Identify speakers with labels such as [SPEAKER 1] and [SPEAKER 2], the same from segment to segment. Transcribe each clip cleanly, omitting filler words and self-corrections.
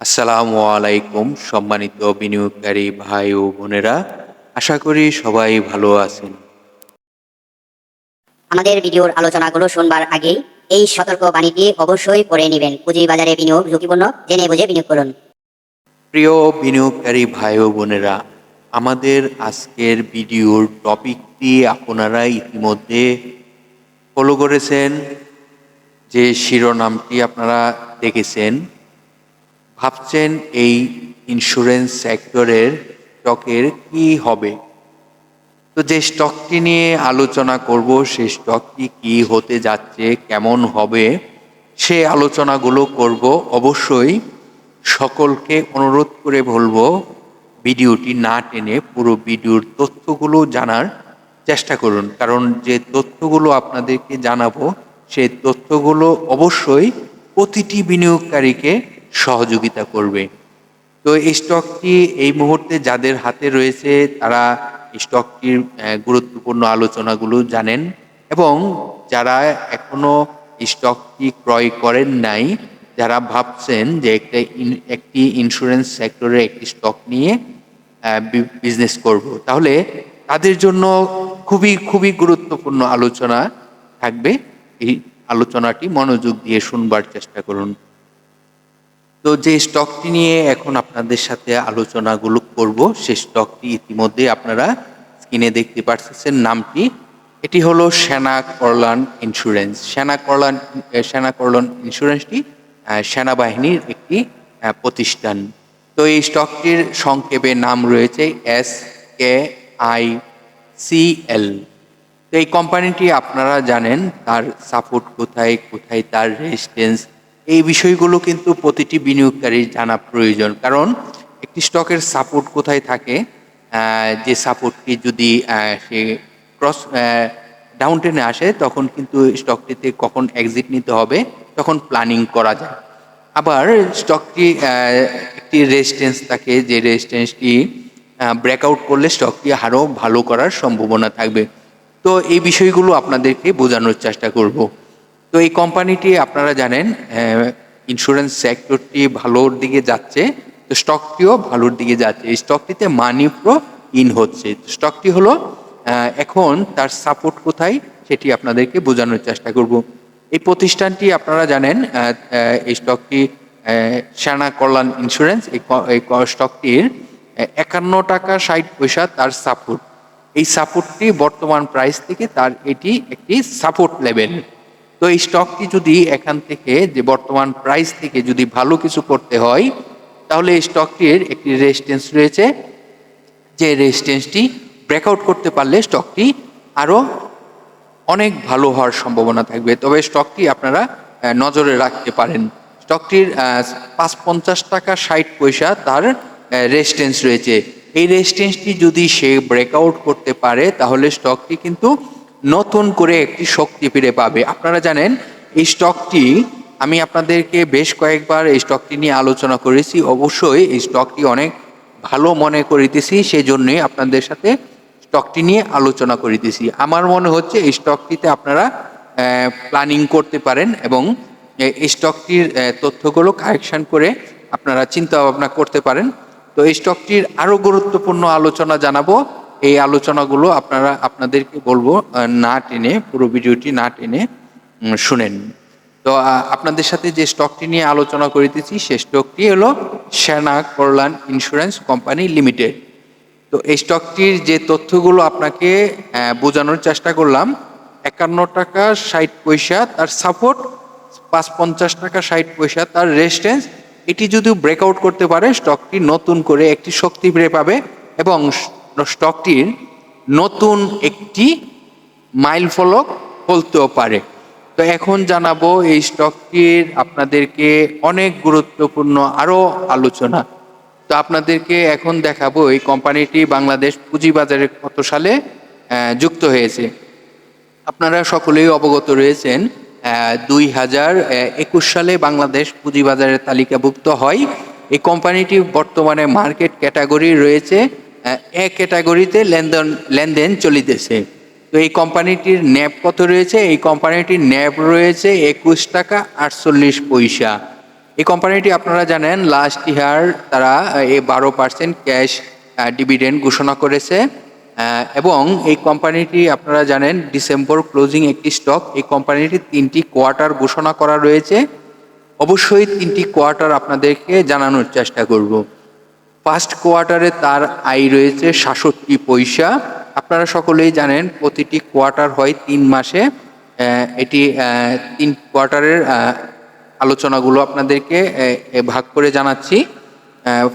[SPEAKER 1] আসসালামু আলাইকুম সম্মানিত বিনিয়োগকারী ভাই ও বোনেরা, আশা করি সবাই ভালো আছেন।
[SPEAKER 2] আমাদের ভিডিওর আলোচনাগুলো শুনবার আগেই এই সতর্ক বাণীটি অবশ্যই পড়ে নেবেন। পুঁজিবাজারে বিনিয়োগ ঝুঁকিপূর্ণ, জেনে বুঝে বিনিয়োগ করুন।
[SPEAKER 1] প্রিয় বিনিয়োগকারী ভাই ও বোনেরা, আমাদের আজকের ভিডিওর টপিকটি আপনারা ইতিমধ্যে ফলো করেছেন, যে শিরোনামটি আপনারা দেখেছেন। ভাবছেন এই ইন্স্যুরেন্স সেক্টরের স্টকের কি হবে। তো যে স্টকটি নিয়ে আলোচনা করব, সেই স্টকটি কি হতে যাচ্ছে, কেমন হবে, সে আলোচনাগুলো করব। অবশ্যই সকলকে অনুরোধ করে বলবো, ভিডিওটি না টেনে পুরো ভিডিওর তথ্যগুলো জানার চেষ্টা করুন, কারণ যে তথ্যগুলো আপনাদেরকে জানাবো সেই তথ্যগুলো অবশ্যই প্রতিটি বিনিয়োগকারীকে সহযোগিতা করবে। তো এই স্টকটি এই মুহূর্তে যাদের হাতে রয়েছে তারা স্টকটির গুরুত্বপূর্ণ আলোচনাগুলো জানেন, এবং যারা এখনো স্টকটি ক্রয় করেন নাই, যারা ভাবছেন যে একটি ইন্স্যুরেন্স সেক্টরে একটি স্টক নিয়ে বিজনেস করব, তাহলে তাদের জন্য খুবই খুবই গুরুত্বপূর্ণ আলোচনা থাকবে। এই আলোচনাটি মনোযোগ দিয়ে শুনবার চেষ্টা করুন। তো যে স্টকটি নিয়ে এখন আপনাদের সাথে আলোচনাগুলো করব, সেই স্টকটি ইতিমধ্যে আপনারা স্ক্রিনে দেখতে পাচ্ছেন নামটি। এটি হলো সেনা কল্যাণ ইন্স্যুরেন্স। সেনা কল্যাণ ইন্স্যুরেন্সটি সেনাবাহিনীর একটি প্রতিষ্ঠান। তো এই স্টকটির সংক্ষেপে নাম রয়েছে SKICL। তো এই কোম্পানিটি আপনারা জানেন তার সাপোর্ট কোথায় কোথায়, তার রেজিস্ট্যান্স, এই বিষয়গুলো কিন্তু প্রতিটি বিনিয়োগকারীর জানা প্রয়োজন। কারণ একটি স্টকের সাপোর্ট কোথায় থাকে, যে সাপোর্টটি যদি সে ক্রস ডাউন টেনে আসে, তখন কিন্তু স্টকটিতে কখন এক্সিট নিতে হবে তখন প্ল্যানিং করা যায়। আবার স্টকটি একটি রেজিস্ট্যান্স থাকে, যে রেজিস্ট্যান্সটি ব্রেকআউট করলে স্টকটি আরও ভালো করার সম্ভাবনা থাকবে। তো এই বিষয়গুলো আপনাদেরকে বোঝানোর চেষ্টা করব। তো এই কোম্পানিটি আপনারা জানেন ইন্স্যুরেন্স সেক্টরটি ভালোর দিকে যাচ্ছে, তো স্টকটিও ভালোর দিকে যাচ্ছে। এই স্টকটিতে মানি ফ্লো ইন হচ্ছে। স্টকটি হলো এখন তার সাপোর্ট কোথায় সেটি আপনাদেরকে বোঝানোর চেষ্টা করব। এই প্রতিষ্ঠানটি আপনারা জানেন, এই স্টকটি সেনা কল্যাণ ইন্স্যুরেন্স, এই স্টকটির 51 টাকা 60 পয়সা তার সাপোর্ট। এই সাপোর্টটি বর্তমান প্রাইস থেকে তার এটি একটি সাপোর্ট লেভেল। তো এই স্টকটি যদি এখান থেকে, যে বর্তমান প্রাইস থেকে যদি ভালো কিছু করতে হয়, তাহলে এই স্টকটির একটি রেজিস্ট্যান্স রয়েছে, যে রেজিস্ট্যান্সটি ব্রেকআউট করতে পারলে স্টকটি আরও অনেক ভালো হওয়ার সম্ভাবনা থাকবে। তবে স্টকটি আপনারা নজরে রাখতে পারেন। স্টকটির ৫৫ টাকা ৬০ পয়সা তার রেজিস্ট্যান্স রয়েছে। এই রেজিস্ট্যান্সটি যদি সে ব্রেকআউট করতে পারে, তাহলে স্টকটি কিন্তু নতুন করে একটি শক্তি ফিরে পাবে। আপনারা জানেন এই স্টকটি, আমি আপনাদেরকে বেশ কয়েকবার এই স্টকটি নিয়ে আলোচনা করেছি। অবশ্যই এই স্টকটি অনেক ভালো মনে করিতেছি, সেই জন্যই আপনাদের সাথে স্টকটি নিয়ে আলোচনা করিতেছি। আমার মনে হচ্ছে এই স্টকটিতে আপনারা প্ল্যানিং করতে পারেন, এবং এই স্টকটির তথ্যগুলো কারেকশন করে আপনারা চিন্তা ভাবনা করতে পারেন। তো এই স্টকটির আরও গুরুত্বপূর্ণ আলোচনা জানাবো। এই আলোচনাগুলো আপনাদেরকে বলবো, না টেনে, পুরো ভিডিওটি না টেনে শুনেন। তো আপনাদের সাথে যে স্টকটি নিয়ে আলোচনা করিতেছি, সেই স্টকটি হলো সেনা কল্যাণ ইন্স্যুরেন্স কোম্পানি লিমিটেড। তো এই স্টকটির যে তথ্যগুলো আপনাকে বোঝানোর চেষ্টা করলাম, 51 টাকা 60 পয়সা তার সাপোর্ট, ৫৫ টাকা ৬০ পয়সা তার রেজিস্ট্যান্স। এটি যদি ব্রেকআউট করতে পারে, স্টকটি নতুন করে একটি শক্তি ফিরে পাবে, এবং স্টকটির নতুন একটি মাইল ফলক ফলতেও পারে। তো এখন জানাবো এই স্টকটির আপনাদেরকে অনেক গুরুত্বপূর্ণ আরও আলোচনা। তো আপনাদেরকে এখন দেখাবো এই কোম্পানিটি বাংলাদেশ পুঁজিবাজারে কত সালে যুক্ত হয়েছে। আপনারা সকলেই অবগত রয়েছেন, 2021 সালে বাংলাদেশ পুঁজিবাজারে তালিকাভুক্ত হয়। এই কোম্পানিটি বর্তমানে মার্কেট ক্যাটাগরি রয়েছে এ ক্যাটাগরিতে লেনদেন চলিতেছে। তো এই কোম্পানিটির ন্যাব কত রয়েছে? এই কোম্পানিটির ন্যাব রয়েছে 21 টাকা 48 পয়সা। এই কোম্পানিটি আপনারা জানেন লাস্ট ইয়ার তারা 12% ক্যাশ ডিভিডেন্ড ঘোষণা করেছে, এবং এই কোম্পানিটি আপনারা জানেন ডিসেম্বর ক্লোজিং একটি স্টক। এই কোম্পানিটি 3টি কোয়ার্টার ঘোষণা করা রয়েছে। অবশ্যই 3টি কোয়ার্টার আপনাদেরকে জানানোর চেষ্টা করব। ফার্স্ট কোয়ার্টারে তার আয় রয়েছে 67 পয়সা। আপনারা সকলেই জানেন প্রতিটি কোয়ার্টার হয় 3 মাসে। এটি 3 কোয়ার্টারের আলোচনাগুলো আপনাদেরকে ভাগ করে জানাচ্ছি।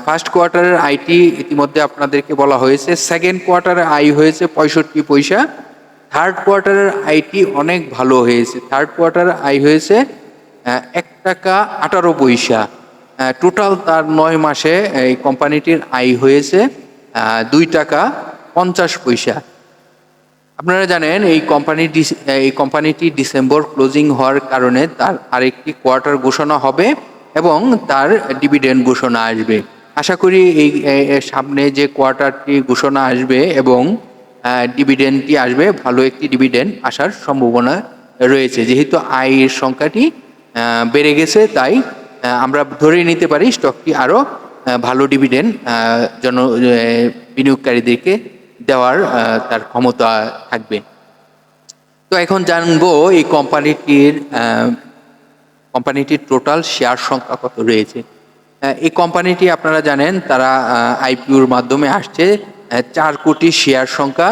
[SPEAKER 1] ফার্স্ট কোয়ার্টারের আয়টি ইতিমধ্যে আপনাদেরকে বলা হয়েছে। সেকেন্ড কোয়ার্টারের আয় হয়েছে 65 পয়সা। থার্ড কোয়ার্টারের আয়টি অনেক ভালো হয়েছে। থার্ড কোয়ার্টারের আয় হয়েছে 1 টাকা 18 পয়সা। টোটাল তার 9 মাসে এই কোম্পানিটির আয় হয়েছে 2 টাকা 50 পয়সা। আপনারা জানেন এই কোম্পানিটি ডিসেম্বর ক্লোজিং হওয়ার কারণে তার আরেকটি কোয়ার্টার ঘোষণা হবে এবং তার ডিভিডেন্ড ঘোষণা আসবে। আশা করি এই সামনে যে কোয়ার্টারটি ঘোষণা আসবে এবং ডিভিডেন্ডটি আসবে, ভালো একটি ডিভিডেন্ড আসার সম্ভাবনা রয়েছে। যেহেতু আয়ের সংখ্যাটি বেড়ে গেছে, তাই আমরা ধরে নিতে পারি স্টকটি আরও ভালো ডিভিডেন্ড বিনিয়োগকারীদেরকে দেওয়ার তার ক্ষমতা থাকবে। তো এখন জানবো এই কোম্পানিটির টোটাল শেয়ার সংখ্যা কত রয়েছে। এই কোম্পানিটি আপনারা জানেন তারা আইপিওর মাধ্যমে আসছে 4 কোটি শেয়ার সংখ্যা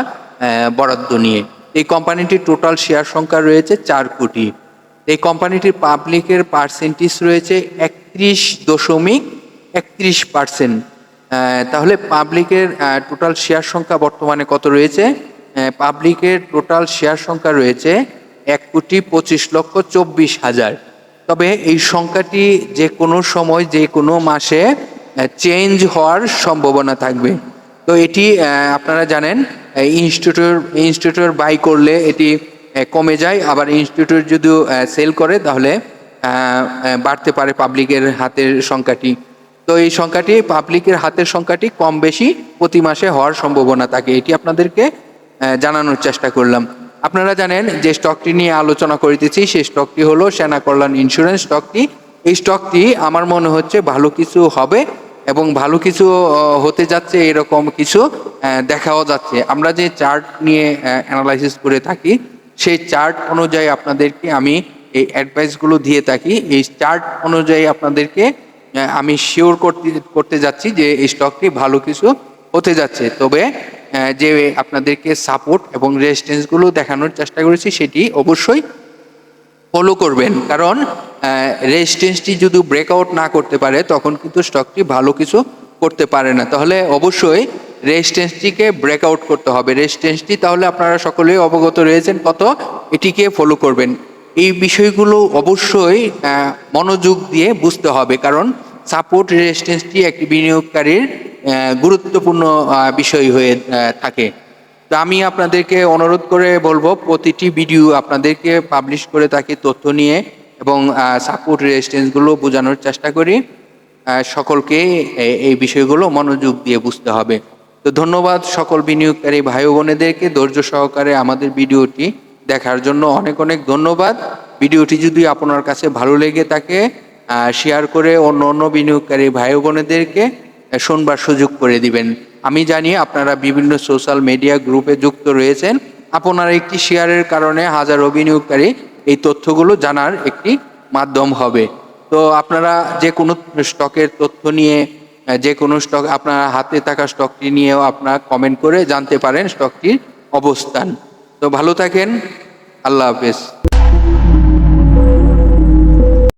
[SPEAKER 1] বরাদ্দ নিয়ে। এই কোম্পানিটির টোটাল শেয়ার সংখ্যা রয়েছে 4 কোটি। এই কোম্পানিটির পাবলিকের পার্সেন্টেজ রয়েছে 31.31%। তাহলে পাবলিকের টোটাল শেয়ার সংখ্যা বর্তমানে কত রয়েছে? পাবলিকের টোটাল শেয়ার সংখ্যা রয়েছে 1,25,24,000। তবে এই সংখ্যাটি যে কোনো সময় যে কোনো মাসে চেঞ্জ হওয়ার সম্ভাবনা থাকবে। তো এটি আপনারা জানেন ইনস্টিটিউটর বাই করলে এটি কমে যায়, আবার ইনস্টিটিউট যদি সেল করে তাহলে বাড়তে পারে পাবলিকের হাতের সংখ্যাটি। তো এই সংখ্যাটি পাবলিকের হাতের সংখ্যাটি কম বেশি প্রতি মাসে হওয়ার সম্ভাবনা থাকে। এটি আপনাদেরকে জানানোর চেষ্টা করলাম। আপনারা জানেন যে স্টকটি নিয়ে আলোচনা করিতেছি সেই স্টকটি হলো সেনা কল্যাণ ইন্স্যুরেন্স স্টকটি। এই স্টকটি আমার মনে হচ্ছে ভালো কিছু হবে এবং ভালো কিছু হতে যাচ্ছে, এরকম কিছু দেখাও যাচ্ছে। আমরা যে চার্ট নিয়ে অ্যানালাইসিস করে থাকি সেই চার্ট অনুযায়ী আপনাদেরকে আমি এই অ্যাডভাইসগুলো দিয়ে থাকি। এই চার্ট অনুযায়ী আপনাদেরকে আমি শিওর করতে যাচ্ছি যে এই স্টকটি ভালো কিছু হতে যাচ্ছে। তবে যে আপনাদেরকে সাপোর্ট এবং রেজিস্ট্যান্সগুলো দেখানোর চেষ্টা করেছি সেটি অবশ্যই ফলো করবেন, কারণ রেজিস্ট্যান্সটি যদি ব্রেকআউট না করতে পারে তখন কিন্তু স্টকটি ভালো কিছু করতে পারে না। তাহলে অবশ্যই রেজিস্ট্যান্সটিকে ব্রেকআউট করতে হবে। রেজিস্ট্যান্সটি তাহলে আপনারা সকলেই অবগত রয়েছেন কত, এটিকে ফলো করবেন। এই বিষয়গুলো অবশ্যই মনোযোগ দিয়ে বুঝতে হবে, কারণ সাপোর্ট রেজিস্ট্যান্সটি একটি বিনিয়োগকারীর গুরুত্বপূর্ণ বিষয় হয়ে থাকে। তো আমি আপনাদেরকে অনুরোধ করে বলবো প্রতিটি ভিডিও আপনাদেরকে পাবলিশ করে থাকি তথ্য নিয়ে এবং সাপোর্ট রেজিস্ট্যান্সগুলো বোঝানোর চেষ্টা করি। সকলকে এই বিষয়গুলো মনোযোগ দিয়ে বুঝতে হবে। তো ধন্যবাদ সকল বিনিয়োগকারী ভাই বোনেদেরকে ধৈর্য সহকারে আমাদের ভিডিওটি দেখার জন্য অনেক অনেক ধন্যবাদ। ভিডিওটি যদি আপনার কাছে ভালো লেগে থাকে শেয়ার করে অন্য বিনিয়োগকারী ভাই বোনেদেরকে শুনবার সুযোগ করে দিবেন। আমি জানি আপনারা বিভিন্ন সোশ্যাল মিডিয়া গ্রুপে যুক্ত রয়েছেন। আপনার একটি শেয়ারের কারণে হাজারো বিনিয়োগকারী এই তথ্যগুলো জানার একটি মাধ্যম হবে। তো আপনারা যে কোনো স্টকের তথ্য নিয়ে যে কোনো স্টক আপনার হাতে থাকা স্টকটি নিয়েও আপনারা কমেন্ট করে জানতে পারেন স্টকটির অবস্থান। তো ভালো থাকেন, আল্লাহ হাফেজ।